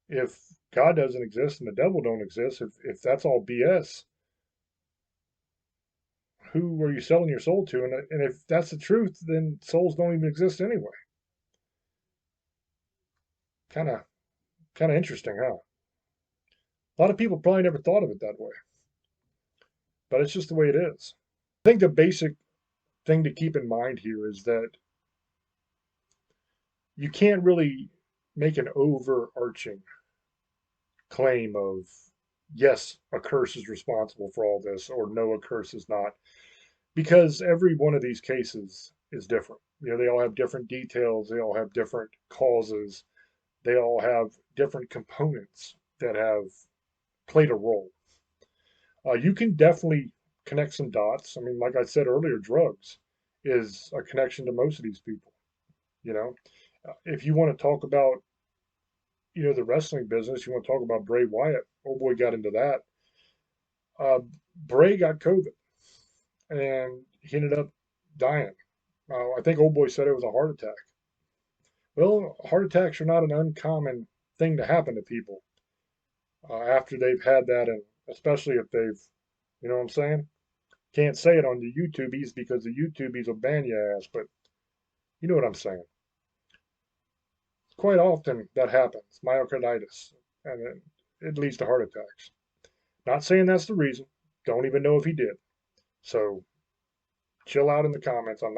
If God doesn't exist and the devil don't exist, if that's all BS, who are you selling your soul to? And if that's the truth, then souls don't even exist anyway. Kind of kind of interesting, huh? A lot of people probably never thought of it that way, but it's just the way it is. I think the basic thing to keep in mind here is that you can't really make an overarching claim of yes, a curse is responsible for all this, or no, a curse is not, because every one of these cases is different. You know, they all have different details, they all have different causes, they all have different components that have played a role. You can definitely connect some dots. I mean, like I said earlier, drugs is a connection to most of these people. You know, if you want to talk about, you know, the wrestling business, you want to talk about Bray Wyatt. Oh boy, got into that. Uh, Bray got COVID and he ended up dying. I think old boy said it was a heart attack. Well, heart attacks are not an uncommon thing to happen to people after they've had that, and especially if they've, you know what I'm saying? Can't say it on the YouTubies because the YouTubies will ban your ass, but you know what I'm saying. Quite often that happens, myocarditis, and it leads to heart attacks. Not saying that's the reason. Don't even know if he did. So chill out in the comments. I'm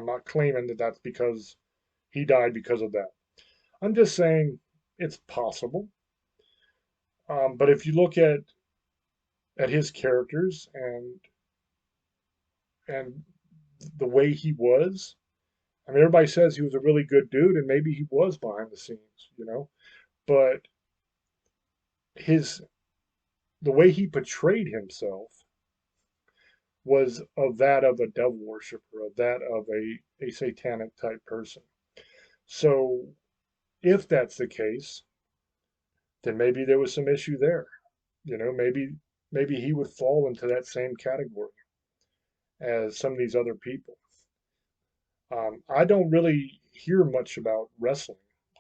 not claiming that that's because he died because of that. I'm just saying it's possible. But if you look at his characters and the way he was, I mean, everybody says he was a really good dude, and maybe he was behind the scenes, you know. But his the way he portrayed himself was of that of a devil worshiper, of that of a satanic type person. So if that's the case, then maybe there was some issue there. You know, maybe he would fall into that same category as some of these other people. I don't really hear much about wrestling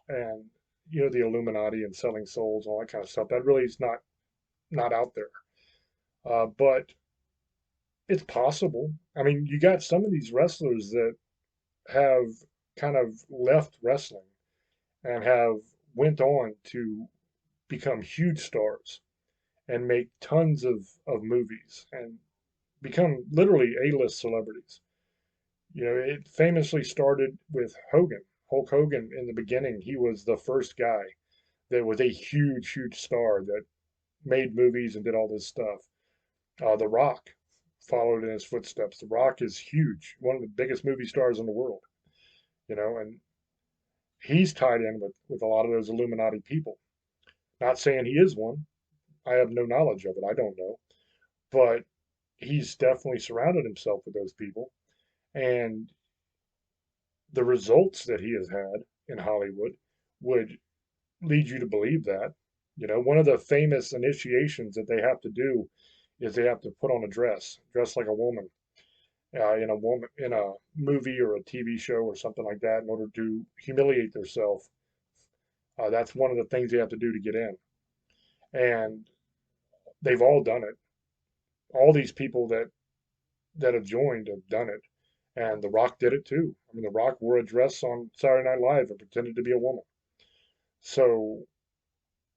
and you know the Illuminati and selling souls and all that kind of stuff. That really is not out there. But it's possible. I mean, you got some of these wrestlers that have kind of left wrestling and have went on to become huge stars and make tons of movies and become literally A-list celebrities. You know, it famously started with Hogan. Hulk Hogan in the beginning, he was the first guy that was a huge, huge star that made movies and did all this stuff. The Rock followed in his footsteps. The Rock is huge, one of the biggest movie stars in the world, you know, and he's tied in with a lot of those Illuminati people. Not saying he is one. I have no knowledge of it. I don't know. But he's definitely surrounded himself with those people. And the results that he has had in Hollywood would lead you to believe that. You know, one of the famous initiations that they have to do is they have to put on a dress like a woman, in a movie or a TV show or something like that in order to humiliate themselves. That's one of the things they have to do to get in, and they've all done it. All these people that have joined have done it, and The Rock did it too. I mean, The Rock wore a dress on Saturday Night Live and pretended to be a woman. So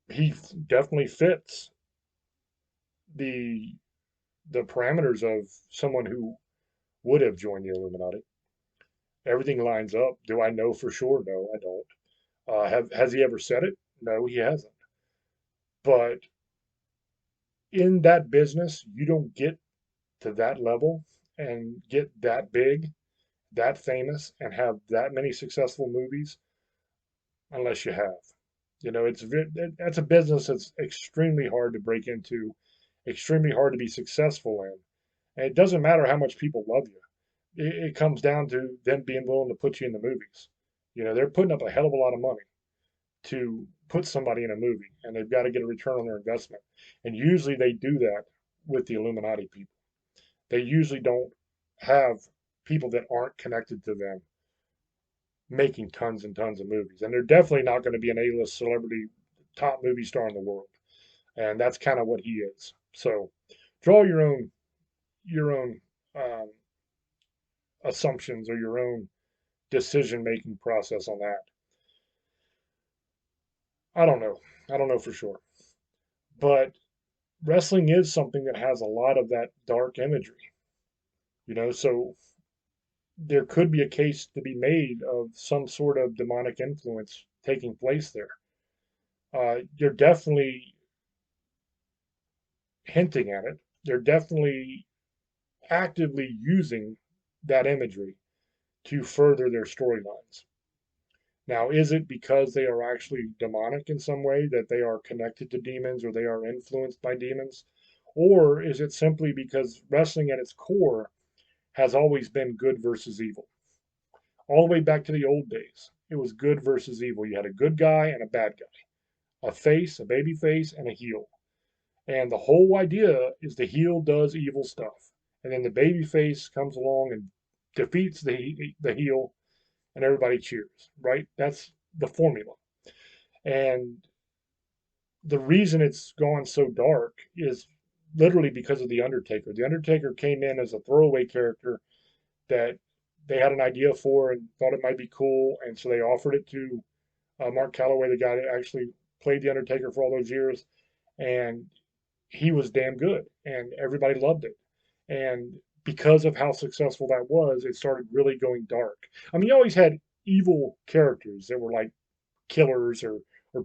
he definitely fits the the parameters of someone who would have joined the Illuminati. Everything lines up. Do I know for sure? No, I don't. Has he ever said it? No, he hasn't. But in that business, you don't get to that level and get that big, that famous, and have that many successful movies unless you have. You know, that's a business that's extremely hard to break into, extremely hard to be successful in. And it doesn't matter how much people love you. It comes down to them being willing to put you in the movies. You know, they're putting up a hell of a lot of money to put somebody in a movie, and they've got to get a return on their investment. And usually they do that with the Illuminati people. They usually don't have people that aren't connected to them making tons and tons of movies. And they're definitely not going to be an A-list celebrity top movie star in the world. And that's kind of what he is. So draw your own um, assumptions or your own decision making process on that. I don't know. I don't know for sure. But wrestling is something that has a lot of that dark imagery, so there could be a case to be made of some sort of demonic influence taking place there. You're definitely hinting at it. They're definitely actively using that imagery to further their storylines. Now, is it because they are actually demonic in some way, that they are connected to demons or they are influenced by demons? Or is it simply because wrestling at its core has always been good versus evil? All the way back to the old days, it was good versus evil. You had a good guy and a bad guy, a face, a baby face, and a heel. And the whole idea is the heel does evil stuff. And then the baby face comes along and defeats the heel, and everybody cheers, right? That's the formula. And the reason it's gone so dark is literally because of The Undertaker. The Undertaker came in as a throwaway character that they had an idea for and thought it might be cool. And so they offered it to Mark Calloway, the guy that actually played The Undertaker for all those years. And he was damn good. And everybody loved it. And because of how successful that was, it started really going dark. I mean, you always had evil characters that were like killers or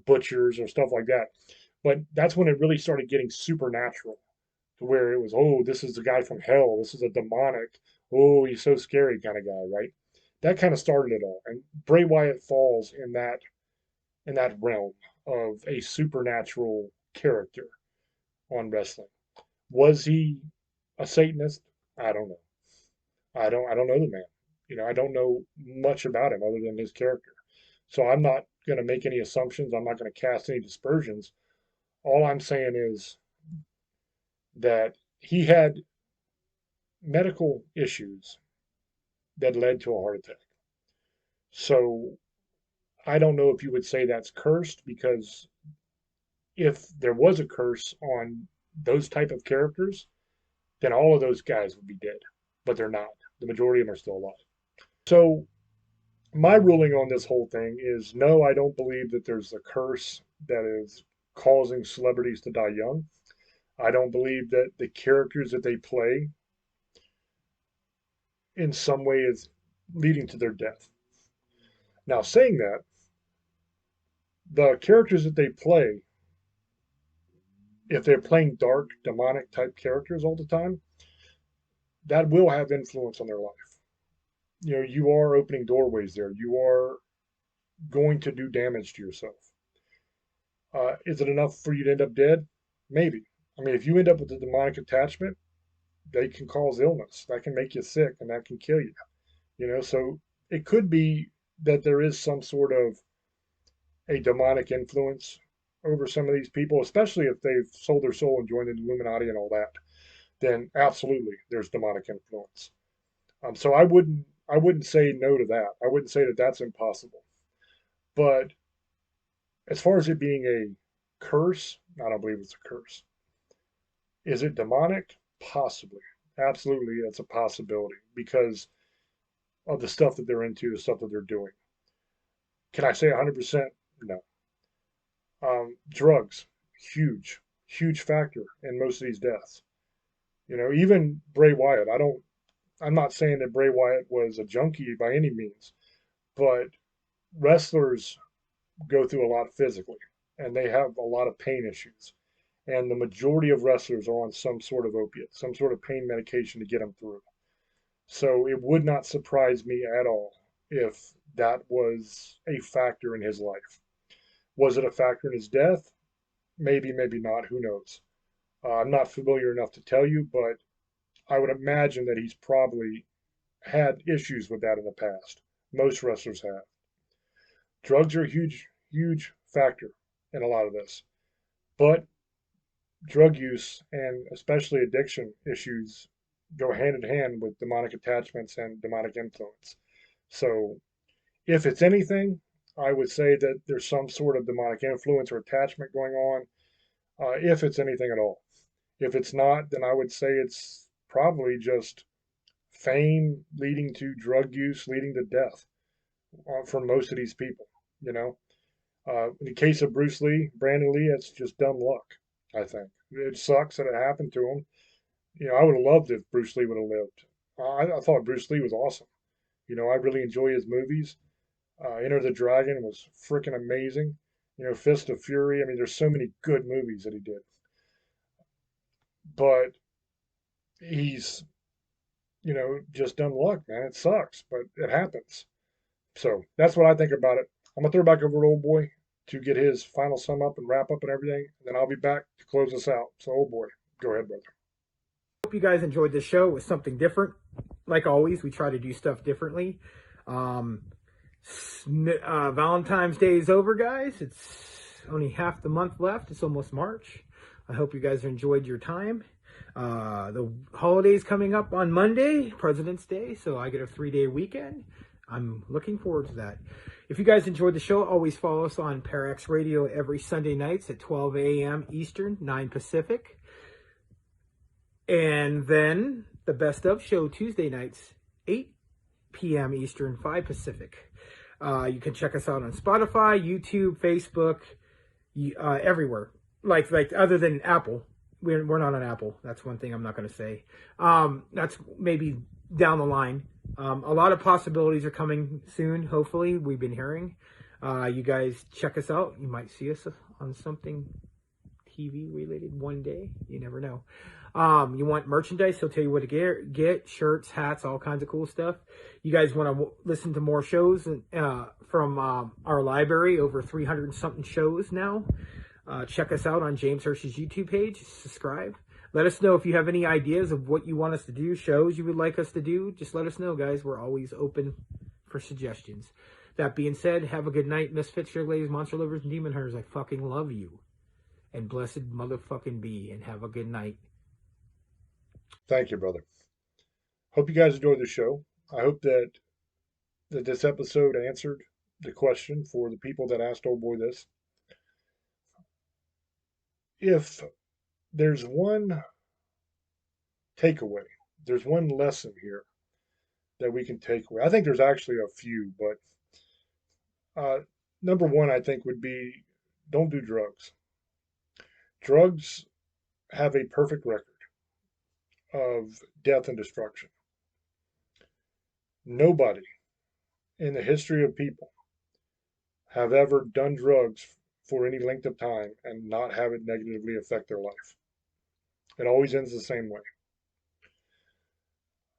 butchers or stuff like that. But that's when it really started getting supernatural, to where it was, oh, this is the guy from hell. This is a demonic. Oh, he's so scary kind of guy, right? That kind of started it all. And Bray Wyatt falls in that realm of a supernatural character on wrestling. Was he a Satanist? I don't know. I don't know the man. I don't know much about him other than his character. So I'm not going to make any assumptions. I'm not going to cast any dispersions. All I'm saying is that he had medical issues that led to a heart attack. So I don't know if you would say that's cursed, because if there was a curse on those type of characters, then all of those guys would be dead. But they're not. The majority of them are still alive. So my ruling on this whole thing is no, I don't believe that there's a curse that is causing celebrities to die young. I don't believe that the characters that they play in some way is leading to their death. Now, saying that, the characters that they play, if they're playing dark, demonic type characters all the time, that will have influence on their life. You know, you are opening doorways there. You are going to do damage to yourself. Is it enough for you to end up dead? Maybe. I mean, if you end up with a demonic attachment, they can cause illness. That can make you sick and that can kill you. You know, so it could be that there is some sort of a demonic influence over some of these people, especially if they've sold their soul and joined the Illuminati and all that. Then absolutely, there's demonic influence. So I wouldn't say no to that. I wouldn't say that that's impossible. But as far as it being a curse, I don't believe it's a curse. Is it demonic? Possibly. Absolutely, that's a possibility because of the stuff that they're into, the stuff that they're doing. Can I say 100%? No. Drugs, huge, huge factor in most of these deaths. You know, even Bray Wyatt. I'm not saying that Bray Wyatt was a junkie by any means, but wrestlers go through a lot physically, and they have a lot of pain issues. And the majority of wrestlers are on some sort of opiate, some sort of pain medication to get them through. So it would not surprise me at all if that was a factor in his life. Was it a factor in his death? Maybe, maybe not. Who knows? I'm not familiar enough to tell you, but I would imagine that he's probably had issues with that in the past. Most wrestlers have. Drugs are a huge, huge factor in a lot of this. But drug use and especially addiction issues go hand in hand with demonic attachments and demonic influence. So, if it's anything, I would say that there's some sort of demonic influence or attachment going on, if it's anything at all. If it's not, then I would say it's probably just fame leading to drug use, leading to death for most of these people. You know, in the case of Bruce Lee, Brandon Lee, it's just dumb luck. I think it sucks that it happened to him. You know, I would have loved if Bruce Lee would have lived. I thought Bruce Lee was awesome. You know, I really enjoy his movies. Enter the Dragon was freaking amazing. You know, Fist of Fury. I mean, there's so many good movies that he did. But he's, you know, just dumb luck, man. It sucks, but it happens. So that's what I think about it. I'm gonna throw it back over to Old Boy to get his final sum up and wrap up and everything. And then I'll be back to close us out. So, Old Boy, go ahead, brother. Hope you guys enjoyed this show. It was something different. Like always, we try to do stuff differently. Valentine's Day is over, guys. It's only half the month left. It's almost March. I hope you guys enjoyed your time. The holidays coming up on Monday, President's Day, so I get a 3-day weekend. I'm looking forward to that. If you guys enjoyed the show, always follow us on Parax Radio every Sunday nights at 12 a.m. Eastern, 9 Pacific. And then the Best of show Tuesday nights, 8 p.m. Eastern, 5 Pacific. You can check us out on Spotify, YouTube, Facebook, everywhere. Like other than Apple. We're not on Apple. That's one thing I'm not going to say. That's maybe down the line. A lot of possibilities are coming soon, hopefully. We've been hearing. You guys check us out. You might see us on something TV related one day. You never know. You want merchandise? He'll tell you what to get. Shirts, hats, all kinds of cool stuff. You guys want to listen to more shows from our library, over 300 and something shows now. Check us out on James Hirsch's YouTube page. Subscribe. Let us know if you have any ideas of what you want us to do, shows you would like us to do. Just let us know, guys. We're always open for suggestions. That being said, have a good night, misfits, sugar ladies, monster lovers, and demon hunters. I fucking love you. And blessed motherfucking be. And have a good night. Thank you, brother. Hope you guys enjoyed the show. I hope that this episode answered the question for the people that asked Old Boy this. If there's one takeaway, there's one lesson here that we can take away. I think there's actually a few, but number one, I think, would be don't do drugs. Drugs have a perfect record of death and destruction. Nobody in the history of people have ever done drugs for any length of time and not have it negatively affect their life. It always ends the same way.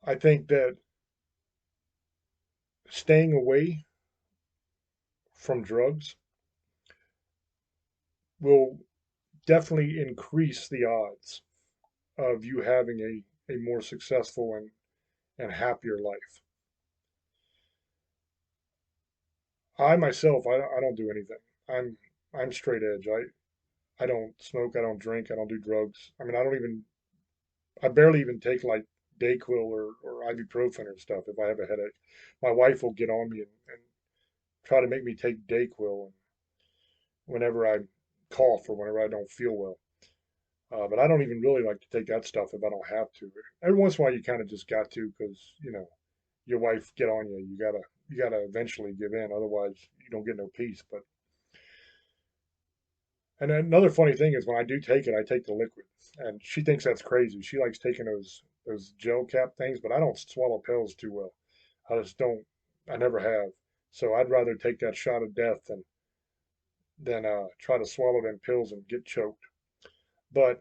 I think that staying away from drugs will definitely increase the odds of you having a more successful and happier life. I myself, I don't do anything. I'm straight edge. I don't smoke. I don't drink. I don't do drugs. I mean, I barely even take like Dayquil or ibuprofen or stuff if I have a headache. My wife will get on me and try to make me take Dayquil whenever I cough or whenever I don't feel well. But I don't even really like to take that stuff if I don't have to. Every once in a while, you kind of just got to because your wife get on you. You gotta eventually give in, otherwise you don't get no peace. But and another funny thing is when I do take it, I take the liquid, and she thinks that's crazy. She likes taking those gel cap things, but I don't swallow pills too well. I just don't. I never have. So I'd rather take that shot of death than try to swallow them pills and get choked. But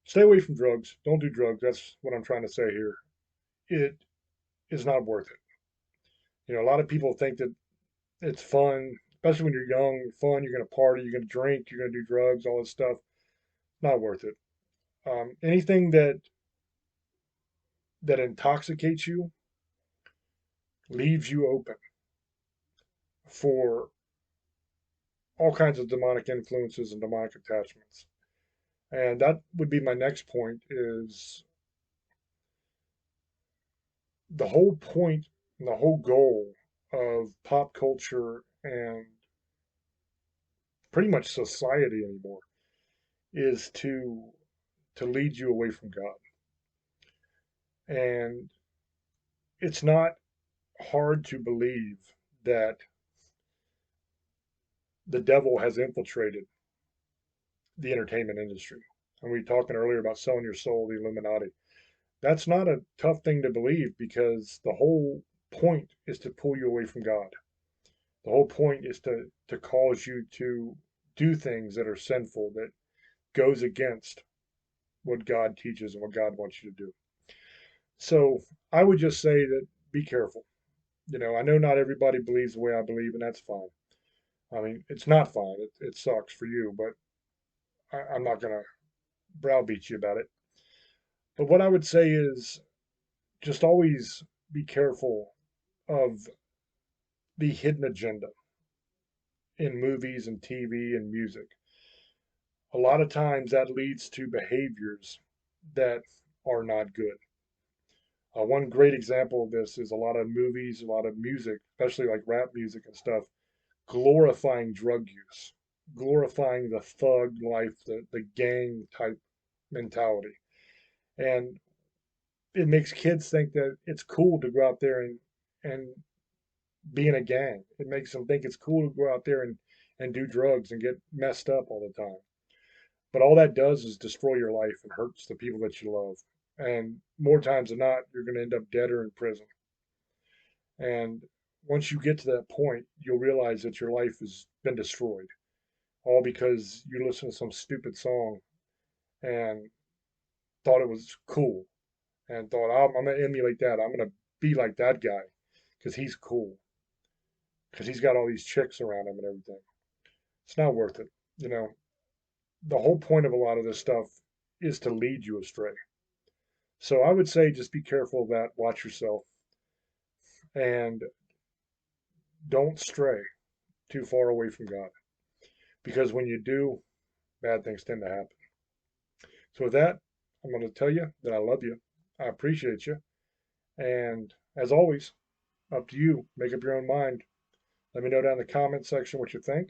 stay away from drugs. Don't do drugs. That's what I'm trying to say here. It is not worth it. A lot of people think that it's fun, especially when you're young, fun. You're going to party, you're going to drink, you're going to do drugs, all this stuff. Not worth it. Anything that intoxicates you leaves you open for all kinds of demonic influences and demonic attachments. And that would be my next point is the whole point and the whole goal of pop culture and pretty much society anymore is to lead you away from God. And it's not hard to believe that the devil has infiltrated the entertainment industry. And we were talking earlier about selling your soul, the Illuminati. That's not a tough thing to believe because the whole point is to pull you away from God. The whole point is to cause you to do things that are sinful, that goes against what God teaches and what God wants you to do. So I would just say that be careful. I know not everybody believes the way I believe, and that's fine. I mean, it's not fine. It sucks for you, but I'm not going to browbeat you about it. But what I would say is just always be careful of the hidden agenda in movies and TV and music. A lot of times that leads to behaviors that are not good. One great example of this is a lot of movies, a lot of music, especially like rap music and stuff, glorifying drug use, glorifying the thug life, the gang type mentality. And it makes kids think that it's cool to go out there and be in a gang. It makes them think it's cool to go out there and do drugs and get messed up all the time. But all that does is destroy your life and hurts the people that you love. And more times than not, you're going to end up dead or in prison. And once you get to that point, you'll realize that your life has been destroyed, all because you listened to some stupid song and thought it was cool and thought, I'm going to emulate that. I'm going to be like that guy because he's cool, because he's got all these chicks around him and everything. It's not worth it. The whole point of a lot of this stuff is to lead you astray. So I would say just be careful of that, watch yourself, and don't stray too far away from God. Because when you do, bad things tend to happen. So with that, I'm going to tell you that I love you. I appreciate you. And as always, up to you. Make up your own mind. Let me know down in the comment section what you think.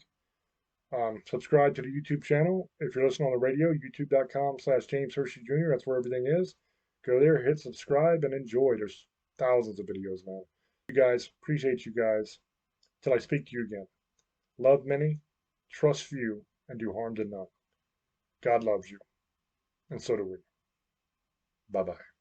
Subscribe to the YouTube channel. If you're listening on the radio, youtube.com/James Hershey Jr. That's where everything is. Go there, hit subscribe, and enjoy. There's thousands of videos now. You guys, appreciate you guys. Till I speak to you again. Love many, trust few, and do harm to none. God loves you, and so do we. Bye bye.